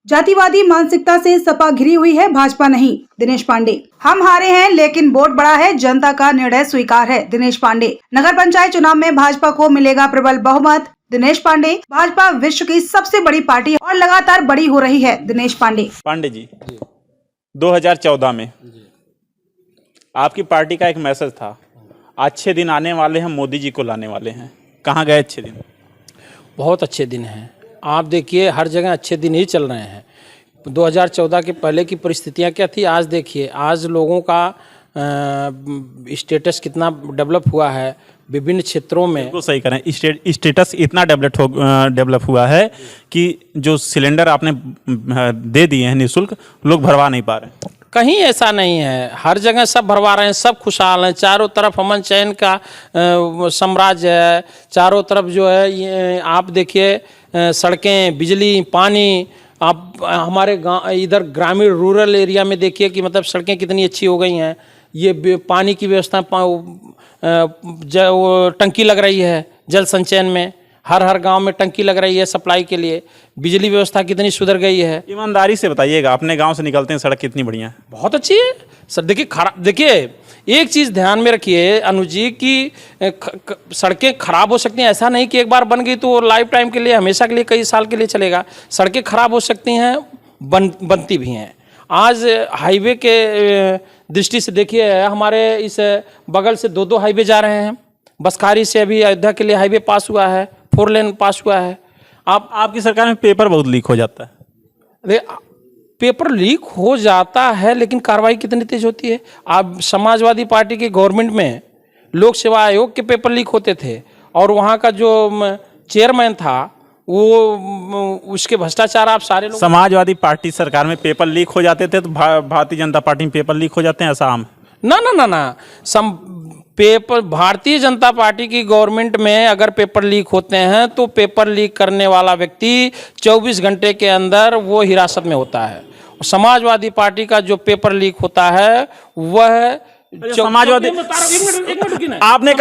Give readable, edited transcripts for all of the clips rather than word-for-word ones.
जातिवादी मानसिकता से सपा घिरी हुई है, भाजपा नहीं। दिनेश पांडे। हम हारे हैं लेकिन वोट बड़ा है, जनता का निर्णय स्वीकार है। दिनेश पांडे। नगर पंचायत चुनाव में भाजपा को मिलेगा प्रबल बहुमत। दिनेश पांडे। भाजपा विश्व की सबसे बड़ी पार्टी और लगातार बड़ी हो रही है। दिनेश पांडे। पांडे जी 2014 में आपकी पार्टी का एक मैसेज था, अच्छे दिन आने वाले हैं, मोदी जी को लाने वाले हैं। कहाँ गए अच्छे दिन? बहुत अच्छे दिन हैं। आप देखिए हर जगह अच्छे दिन ही चल रहे हैं। 2014 के पहले की परिस्थितियां क्या थी, आज देखिए आज लोगों का स्टेटस कितना डेवलप हुआ है विभिन्न क्षेत्रों में। बिल्कुल सही करें, स्टेटस इतना डेवलप हुआ है कि जो सिलेंडर आपने दे दिए हैं निःशुल्क, लोग भरवा नहीं पा रहे। कहीं ऐसा नहीं है, हर जगह सब भरवा रहे हैं, सब खुशहाल हैं। चारों तरफ अमन चैन का साम्राज्य है। चारों तरफ जो है ये आप देखिए सड़कें, बिजली, पानी। आप हमारे गांव इधर ग्रामीण रूरल एरिया में देखिए कि मतलब सड़कें कितनी अच्छी हो गई हैं। ये पानी की व्यवस्था टंकी लग रही है जल संचयन में, हर गांव में टंकी लग रही है सप्लाई के लिए। बिजली व्यवस्था कितनी सुधर गई है। ईमानदारी से बताइएगा, अपने गांव से निकलते हैं, सड़क कितनी बढ़िया है? बहुत अच्छी है सर। देखिए एक चीज़ ध्यान में रखिए अनुज जी की सड़कें खराब हो सकती हैं, ऐसा नहीं कि एक बार बन गई तो लाइफ टाइम के लिए, हमेशा के लिए, कई साल के लिए चलेगा। सड़कें खराब हो सकती हैं, बनती भी हैं। आज हाईवे के दृष्टि से देखिए हमारे इस बगल से दो हाईवे जा रहे हैं। बसखारी से अभी अयोध्या के लिए हाईवे पास हुआ है, 4 लेन पास हुआ है। आपकी सरकार में पेपर बहुत लीक हो जाता है। पेपर लीक हो जाता है लेकिन कार्रवाई कितनी तेज होती है। आप समाजवादी पार्टी की गवर्नमेंट में लोक सेवा आयोग के पेपर लीक होते थे और वहाँ का जो चेयरमैन था वो उसके भ्रष्टाचार आप सारे लोग। समाजवादी पार्टी सरकार में पेपर लीक हो जाते थे तो भारतीय जनता पार्टी में पेपर लीक हो जाते हैं, ऐसा आम? ना। पेपर भारतीय जनता पार्टी की गवर्नमेंट में अगर पेपर लीक होते हैं तो पेपर लीक करने वाला व्यक्ति 24 घंटे के अंदर वो हिरासत में होता है। समाजवादी पार्टी का जो पेपर लीक होता है वह समाजवादी आपने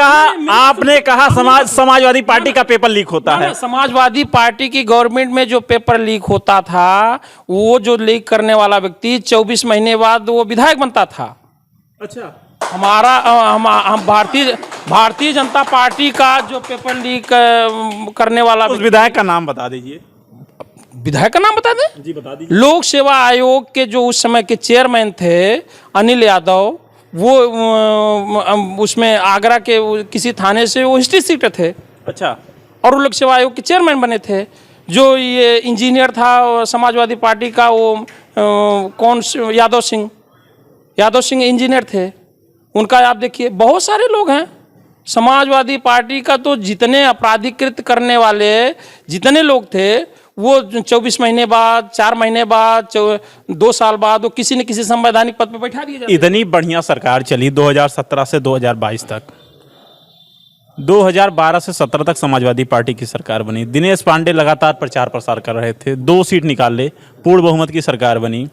कहा समाजवादी पार्टी का पेपर लीक होता है। समाजवादी पार्टी की गवर्नमेंट में जो पेपर लीक होता था वो जो लीक करने वाला व्यक्ति 24 महीने बाद वो विधायक बनता था। अच्छा, हम भारतीय जनता पार्टी का जो पेपर लीक करने वाला उस विधायक का नाम बता दीजिए। विधायक का नाम बता दें? जी बता दीजिए। लोक सेवा आयोग के जो उस समय के चेयरमैन थे अनिल यादव, वो उसमें आगरा के किसी थाने से वो हिस्ट्री सीटर थे। अच्छा। और वो लोक सेवा आयोग के चेयरमैन बने थे। जो ये इंजीनियर था समाजवादी पार्टी का, वो कौन यादव सिंह इंजीनियर थे। उनका आप देखिए बहुत सारे लोग हैं समाजवादी पार्टी का। तो जितने अपराधीकृत करने वाले जितने लोग थे वो 24 महीने बाद, 4 महीने बाद, 2 साल बाद वो किसी न किसी संवैधानिक पद पर बैठा दिए जाते। इतनी बढ़िया सरकार चली 2017 से 2022 तक। 2012 से 17 तक समाजवादी पार्टी की सरकार बनी। दिनेश पांडे लगातार प्रचार प्रसार कर रहे थे, 2 सीट निकाल ले, पूर्ण बहुमत की सरकार बनी।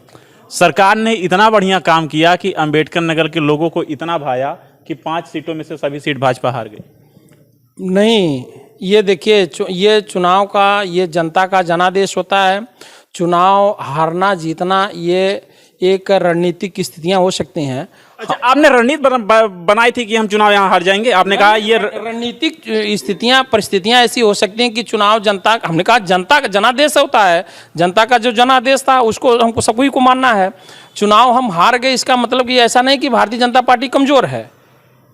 सरकार ने इतना बढ़िया काम किया कि अंबेडकर नगर के लोगों को इतना भाया कि 5 सीटों में से सभी सीट भाजपा हार गई। नहीं, ये देखिए ये चुनाव का, ये जनता का जनादेश होता है। चुनाव हारना जीतना ये एक रणनीतिक स्थितियां हो सकती हैं। अच्छा, आपने रणनीति बनाई थी कि हम चुनाव यहाँ हार जाएंगे? आपने कहा ये रणनीतिक स्थितियां, परिस्थितियां ऐसी हो सकती हैं कि चुनाव जनता, हमने कहा जनता का जनादेश होता है। जनता का जो जनादेश था उसको हमको सभी को मानना है। चुनाव हम हार गए इसका मतलब कि ऐसा नहीं कि भारतीय जनता पार्टी कमजोर है।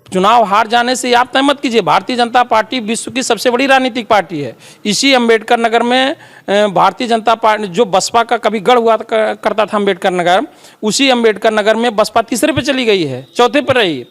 चुनाव हार जाने से आप तय मत कीजिए। भारतीय जनता पार्टी विश्व की सबसे बड़ी राजनीतिक पार्टी है। इसी अंबेडकर नगर में भारतीय जनता पार्टी जो बसपा का कभी गढ़ हुआ करता था अंबेडकर नगर, उसी अंबेडकर नगर में बसपा तीसरे पे चली गई है, चौथे पर रही।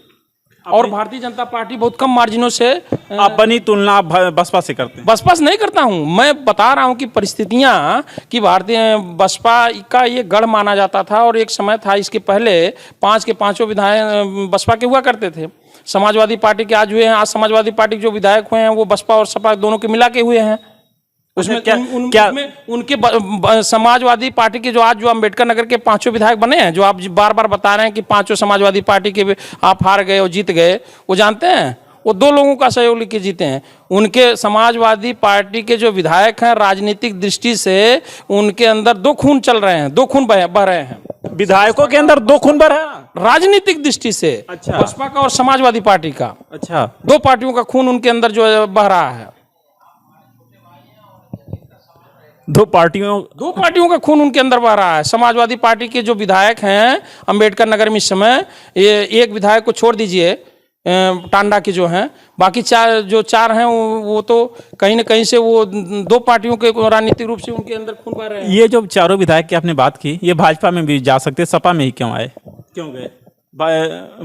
और भारतीय जनता पार्टी बहुत कम मार्जिनों से। अपनी तुलना बसपा से करते हैं? बसपा से नहीं करता हूं, मैं बता रहा हूं कि परिस्थितियां कि भारतीय बसपा का ये गढ़ माना जाता था। और एक समय था इसके पहले 5 के 5 विधायक बसपा के हुआ करते थे। समाजवादी पार्टी के आज हुए हैं, आज समाजवादी पार्टी के जो विधायक हुए हैं वो बसपा और सपा दोनों के मिला के हुए हैं। उसमें उनके समाजवादी पार्टी के जो आज जो अंबेडकर नगर के 5 विधायक बने हैं, जो आप बार बार बता रहे हैं कि 5 समाजवादी पार्टी के आप हार गए और जीत गए, वो जानते हैं वो 2 लोगों का सहयोग लेके जीते हैं। उनके समाजवादी पार्टी के जो विधायक हैं, राजनीतिक दृष्टि से उनके अंदर 2 खून चल रहे हैं, 2 खून बह रहे हैं। विधायकों के अंदर 2 खून बह रहा है। राजनीतिक दृष्टि से अच्छा। बसपा का और समाजवादी पार्टी का, अच्छा, 2 पार्टियों का खून उनके अंदर जो है बह रहा है। 2 पार्टियों का खून उनके अंदर बह रहा है। समाजवादी पार्टी के जो विधायक हैं अंबेडकर नगर में इस समय, ये एक विधायक को छोड़ दीजिए, टांडा के जो हैं, बाकी 4 हैं वो तो कहीं ना कहीं से वो 2 पार्टियों के राजनीतिक रूप से उनके अंदर खून बह रहे हैं। ये जो चारों विधायक की आपने बात की, ये भाजपा में भी जा सकते, सपा में ही क्यों आए, क्यों गए?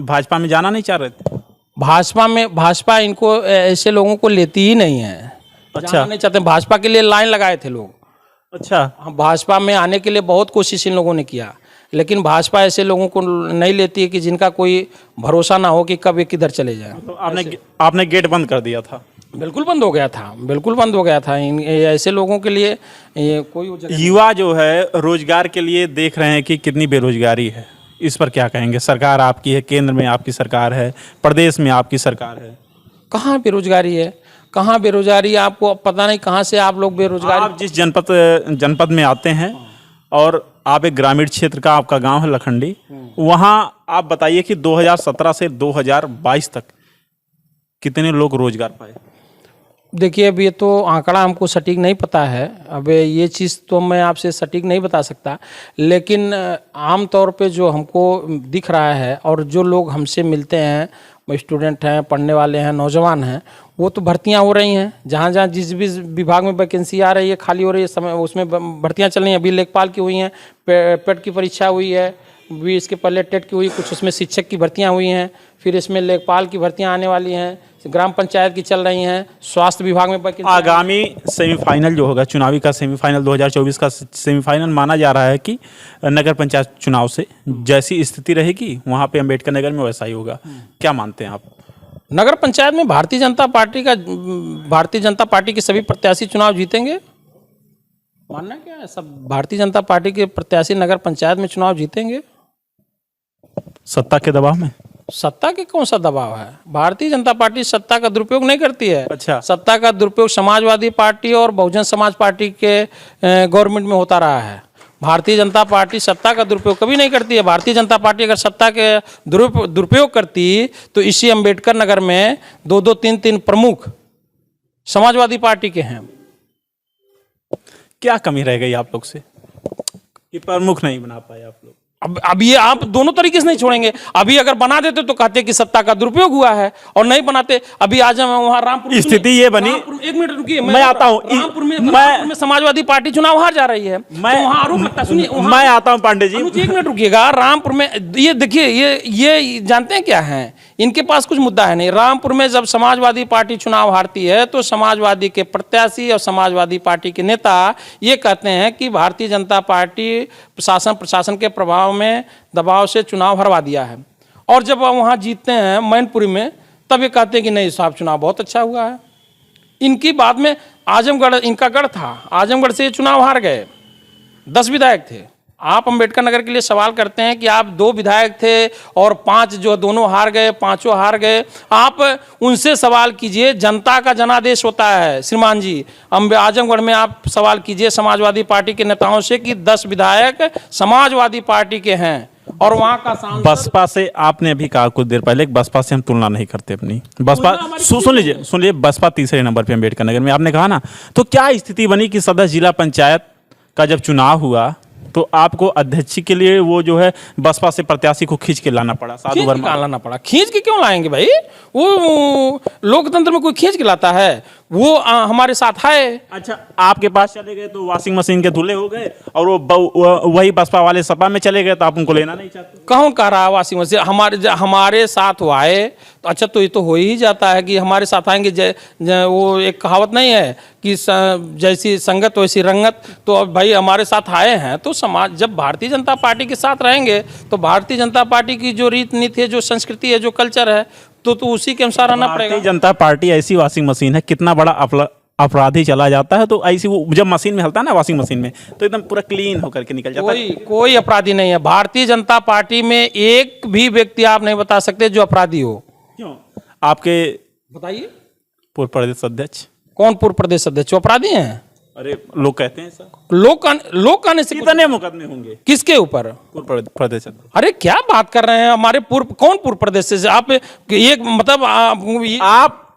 भाजपा में जाना नहीं चाह रहे थे? भाजपा इनको ऐसे लोगों को लेती ही नहीं है। अच्छा, नहीं चाहते। भाजपा के लिए लाइन लगाए थे लोग। अच्छा, भाजपा में आने के लिए बहुत कोशिश इन लोगों ने किया, लेकिन भाजपा ऐसे लोगों को नहीं लेती है कि जिनका कोई भरोसा ना हो कि कब ये किधर चले जाए। तो आपने गेट बंद कर दिया था? बिल्कुल बंद हो गया था, बिल्कुल बंद हो गया था। ऐसे लोगों के लिए ये कोई युवा जो है रोजगार के लिए देख रहे हैं कि कितनी बेरोजगारी है, इस पर क्या कहेंगे? सरकार आपकी है, केंद्र में आपकी सरकार है, प्रदेश में आपकी सरकार है, कहाँ बेरोजगारी है? कहाँ बेरोजगारी? आपको पता नहीं कहाँ से आप लोग बेरोजगारी। आप जिस जनपद में आते हैं और आप एक ग्रामीण क्षेत्र का, आपका गांव है लखंडी, वहाँ आप बताइए कि 2017 से 2022 तक कितने लोग रोजगार पाए? देखिए, अब ये तो आंकड़ा हमको सटीक नहीं पता है, अब ये चीज़ तो मैं आपसे सटीक नहीं बता सकता, लेकिन आम तौर पे जो हमको दिख रहा है और जो लोग हमसे मिलते हैं, स्टूडेंट हैं, पढ़ने वाले हैं, नौजवान हैं, वो तो भर्तियां हो रही हैं। जहाँ जहाँ जिस भी विभाग में वैकेंसी आ रही है, खाली हो रही है, समय उसमें भर्तियां चल रही हैं। अभी लेखपाल की हुई हैं, पेट की परीक्षा हुई है, भी इसके पहले टेट की हुई, कुछ उसमें शिक्षक की भर्तियां हुई हैं, फिर इसमें लेखपाल की भर्तियां आने वाली हैं, ग्राम पंचायत की चल रही हैं, स्वास्थ्य विभाग में वैकेंसी। आगामी सेमीफाइनल जो होगा, चुनावी का सेमीफाइनल 2024 का सेमीफाइनल माना जा रहा है कि नगर पंचायत चुनाव से जैसी स्थिति रहेगी वहाँ पे अंबेडकर नगर में वैसा ही होगा, क्या मानते हैं आप? नगर पंचायत में भारतीय जनता पार्टी के सभी प्रत्याशी चुनाव जीतेंगे। मानना क्या है, सब भारतीय जनता पार्टी के प्रत्याशी नगर पंचायत में चुनाव जीतेंगे। सत्ता के दबाव में? सत्ता के कौन सा दबाव है? भारतीय जनता पार्टी सत्ता का दुरुपयोग नहीं करती है। अच्छा। सत्ता का दुरुपयोग समाजवादी पार्टी और बहुजन समाज पार्टी के गवर्नमेंट में होता रहा है। भारतीय जनता पार्टी सत्ता का दुरुपयोग कभी नहीं करती है। भारतीय जनता पार्टी अगर सत्ता के दुरुपयोग करती तो इसी अंबेडकर नगर में 2-2, 3-3 प्रमुख समाजवादी पार्टी के हैं। क्या कमी रह गई आप लोग से कि प्रमुख नहीं बना पाए आप लोग? अब ये आप दोनों तरीके से नहीं छोड़ेंगे। अभी अगर बना देते तो कहते कि सत्ता का दुरुपयोग हुआ है, और नहीं बनाते। अभी आज हम वहाँ रामपुर, स्थिति ये बनी। एक मिनट रुकिए, मैं आता हूँ। रामपुर में समाजवादी पार्टी चुनाव हार जा रही है। मैं तो वहाँ आरोप लगता है। सुनिए, मैं आता हूँ पांडे जी, एक मिनट रुकिएगा। रामपुर में ये देखिए, ये जानते हैं क्या है, इनके पास कुछ मुद्दा है नहीं। रामपुर में जब समाजवादी पार्टी चुनाव हारती है तो समाजवादी के प्रत्याशी और समाजवादी पार्टी के नेता ये कहते हैं कि भारतीय जनता पार्टी प्रशासन के प्रभाव में, दबाव से चुनाव हरवा दिया है। और जब वहाँ जीतते हैं मैनपुरी में, तब ये कहते हैं कि नहीं साहब, चुनाव बहुत अच्छा हुआ है। इनकी बात में आजमगढ़ इनका गढ़ था, आजमगढ़ से ये चुनाव हार गए। 10 विधायक थे। आप अंबेडकर नगर के लिए सवाल करते हैं कि आप 2 विधायक थे और 5 जो दोनों हार गए, 5 हार गए। आप उनसे सवाल कीजिए, जनता का जनादेश होता है श्रीमान जी। आजमगढ़ में आप सवाल कीजिए समाजवादी पार्टी के नेताओं से कि 10 विधायक समाजवादी पार्टी के हैं और वहाँ का सांसद। बसपा से आपने अभी कहा कुछ देर पहले, बसपा से हम तुलना नहीं करते अपनी। बसपा सुन लीजिए, बसपा तीसरे नंबर पे अंबेडकर नगर में, आपने कहा ना। तो क्या स्थिति बनी कि सदस्य जिला पंचायत का जब चुनाव हुआ तो आपको अध्यक्ष के लिए वो जो है बसपा से प्रत्याशी को खींच के लाना पड़ा? साधु वर्मा लाना पड़ा। खींच के क्यों लाएंगे भाई? वो लोकतंत्र में कोई खींच के लाता है? वो हमारे साथ है। अच्छा, आपके पास चले गए तो वॉशिंग मशीन के धुले हो गए, और वो वही बसपा वाले सपा में चले गए तो आप उनको लेना नहीं चाहते? कौन कह रहा है वॉशिंग मशीन हमारे साथ वो आए? तो अच्छा, तो ये तो हो ही जाता है कि हमारे साथ आएंगे। वो एक कहावत नहीं है कि जैसी संगत वैसी रंगत। तो अब भाई हमारे साथ आए हैं तो समाज, जब भारतीय जनता पार्टी के साथ रहेंगे तो भारतीय जनता पार्टी की जो रीत नीति है, जो संस्कृति है, जो कल्चर है, तो उसी के अनुसार रहना पड़ेगा। भारतीय जनता पार्टी ऐसी वॉशिंग मशीन है, कितना बड़ा अपराधी चला जाता है तो ऐसी वो जब मशीन में हलता है ना, वॉशिंग मशीन में, तो एकदम पूरा क्लीन होकर के निकल जाता है। कोई अपराधी नहीं है भारतीय जनता पार्टी में। एक भी व्यक्ति आप नहीं बता सकते जो अपराधी हो। क्यों? आपके बताइए। पूर्व प्रदेश अध्यक्ष। कौन पूर्व प्रदेश अध्यक्ष? अपराधी हैं? अरे लोग कहते हैं सर। लोग कहने से कितने मुकदमे होंगे किसके ऊपर? पूर्व प्रदेश अध्यक्ष। अरे क्या बात कर रहे हैं? हमारे कौन पूर्व प्रदेश से? आप एक मतलब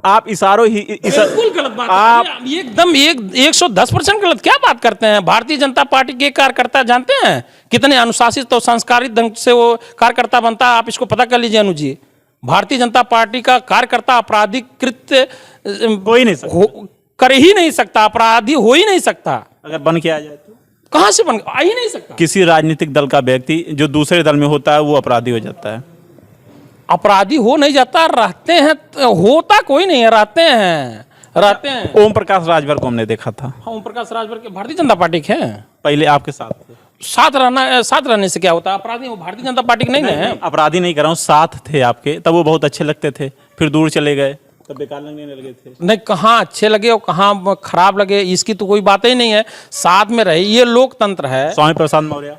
आप इशारों ही बिल्कुल गलत बात आप एकदम 110% गलत क्या बात करते हैं? भारतीय जनता पार्टी के कार्यकर्ता जानते हैं कितने अनुशासित और संस्कारित ढंग से वो कार्यकर्ता बनता है? आप इसको पता कर लीजिए अनुज जी। भारतीय जनता पार्टी का कार्यकर्ता आपराधिक कृत्य कोई नहीं सकता, कर ही नहीं सकता, अपराधी हो ही नहीं सकता। अगर बन के आ जाए तो कहां से बन आ ही नहीं सकता। किसी राजनीतिक दल का व्यक्ति जो दूसरे दल में होता है वो अपराधी हो जाता है। अपराधी हो नहीं जाता, रहते हैं, होता कोई नहीं है, रहते हैं। ओम प्रकाश राजभर को हमने देखा था। हाँ, ओम प्रकाश राजभर के भारतीय जनता पार्टी के हैं। पहले आपके साथ थे। साथ रहने से क्या होता है? अपराधी वो भारतीय जनता पार्टी के नहीं है। अपराधी नहीं कर रहा हूँ, साथ थे आपके, तब वो बहुत अच्छे लगते थे, फिर दूर चले गए तब बेकार लगने लगे थे। नहीं, कहाँ अच्छे लगे और कहाँ खराब लगे इसकी तो कोई बात ही नहीं है। साथ में रहे, ये लोकतंत्र है। स्वामी प्रसाद मौर्य,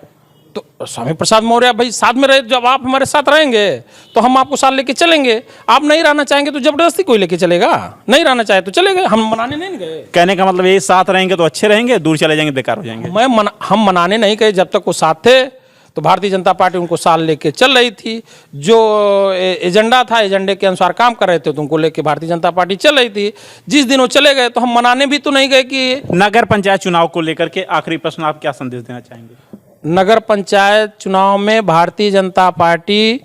तो स्वामी प्रसाद मौर्य भाई साथ में रहे, जब आप हमारे साथ रहेंगे तो हम आपको साथ लेके चलेंगे। आप नहीं रहना चाहेंगे तो जबरदस्ती कोई लेके चलेगा? नहीं रहना चाहे तो चले गए, हम मनाने नहीं गए। कहने का मतलब ये साथ रहेंगे तो अच्छे रहेंगे, दूर चले जाएंगे बेकार हो जाएंगे। हम मनाने नहीं गए। जब तक वो साथ थे तो भारतीय जनता पार्टी उनको साथ लेके चल रही थी। जो एजेंडा था, एजेंडे के अनुसार काम कर रहे थे तो उनको लेके भारतीय जनता पार्टी चल रही थी। जिस दिन वो चले गए तो हम मनाने भी तो नहीं गए कि। नगर पंचायत चुनाव को लेकर के आखिरी प्रश्न, आप क्या संदेश देना चाहेंगे? नगर पंचायत चुनाव में भारतीय जनता पार्टी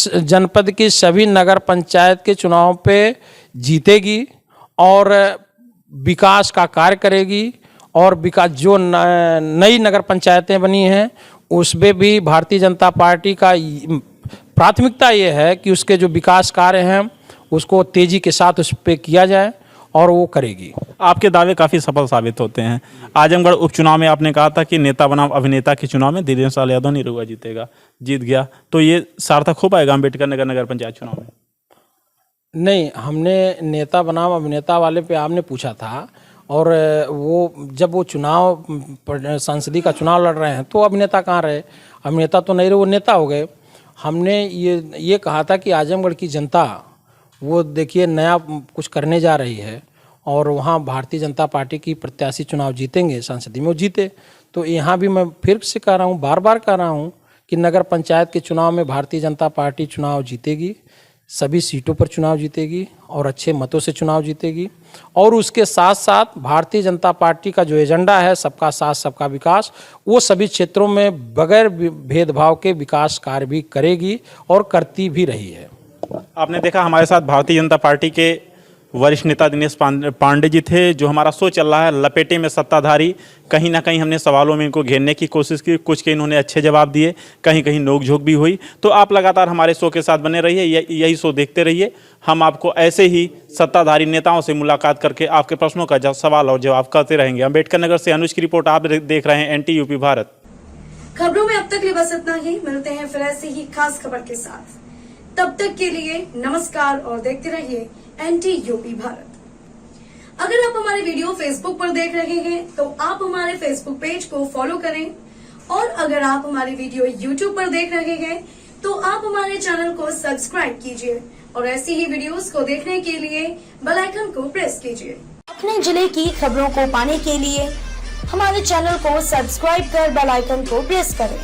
जनपद की सभी नगर पंचायत के चुनाव पे जीतेगी और विकास का कार्य करेगी। और विकास जो नई नगर पंचायतें बनी हैं उसमें भी भारतीय जनता पार्टी का प्राथमिकता ये है कि उसके जो विकास कार्य हैं उसको तेजी के साथ उस पर किया जाए और वो करेगी। आपके दावे काफ़ी सफल साबित होते हैं। आजमगढ़ उपचुनाव में आपने कहा था कि नेता बनाम अभिनेता के चुनाव में दिनेश लाल यादव निरहुआ जीत गया, तो ये सार्थक हो पाएगा अम्बेडकर नगर नगर पंचायत चुनाव में? नहीं, हमने नेता बनाम अभिनेता वाले पे आपने पूछा था, और वो जब वो चुनाव संसदीय का चुनाव लड़ रहे हैं तो अभिनेता कहाँ रहे? अभिनेता तो नहीं रहे, वो नेता हो गए। हमने ये कहा था कि आजमगढ़ की जनता वो देखिए नया कुछ करने जा रही है और वहाँ भारतीय जनता पार्टी की प्रत्याशी चुनाव जीतेंगे, संसदीय में वो जीते। तो यहाँ भी मैं फिर से कह रहा हूँ, बार बार कह रहा हूँ कि नगर पंचायत के चुनाव में भारतीय जनता पार्टी चुनाव जीतेगी, सभी सीटों पर चुनाव जीतेगी और अच्छे मतों से चुनाव जीतेगी। और उसके साथ साथ भारतीय जनता पार्टी का जो एजेंडा है सबका साथ सबका विकास, वो सभी क्षेत्रों में बगैर भेदभाव के विकास कार्य भी करेगी और करती भी रही है। आपने देखा हमारे साथ भारतीय जनता पार्टी के वरिष्ठ नेता दिनेश पांडे जी थे, जो हमारा शो चल रहा है लपेटे में सत्ताधारी। कहीं ना कहीं हमने सवालों में इनको घेरने की कोशिश की, कुछ के इन्होंने अच्छे जवाब दिए, कहीं कहीं नोक-झोंक भी हुई। तो आप लगातार हमारे शो के साथ बने रहिए, यही शो देखते रहिए। हम आपको ऐसे ही सत्ताधारी नेताओं से मुलाकात करके आपके प्रश्नों का सवाल और जवाब करते रहेंगे। अम्बेडकर नगर से अनुज की रिपोर्ट, आप देख रहे हैं NT UP भारत। खबरों में अब तक लिए बस इतना ही। मिलते हैं फिर ऐसी ही खास खबर के साथ। तब तक के लिए नमस्कार और देखते रहिए NT UP भारत। अगर आप हमारे वीडियो फेसबुक पर देख रहे हैं तो आप हमारे फेसबुक पेज को फॉलो करें, और अगर आप हमारी वीडियो YouTube पर देख रहे हैं तो आप हमारे चैनल को सब्सक्राइब कीजिए और ऐसी ही वीडियोस को देखने के लिए बेल आइकन को प्रेस कीजिए। अपने जिले की खबरों को पाने के लिए हमारे चैनल को सब्सक्राइब कर बेल आइकन को प्रेस करें।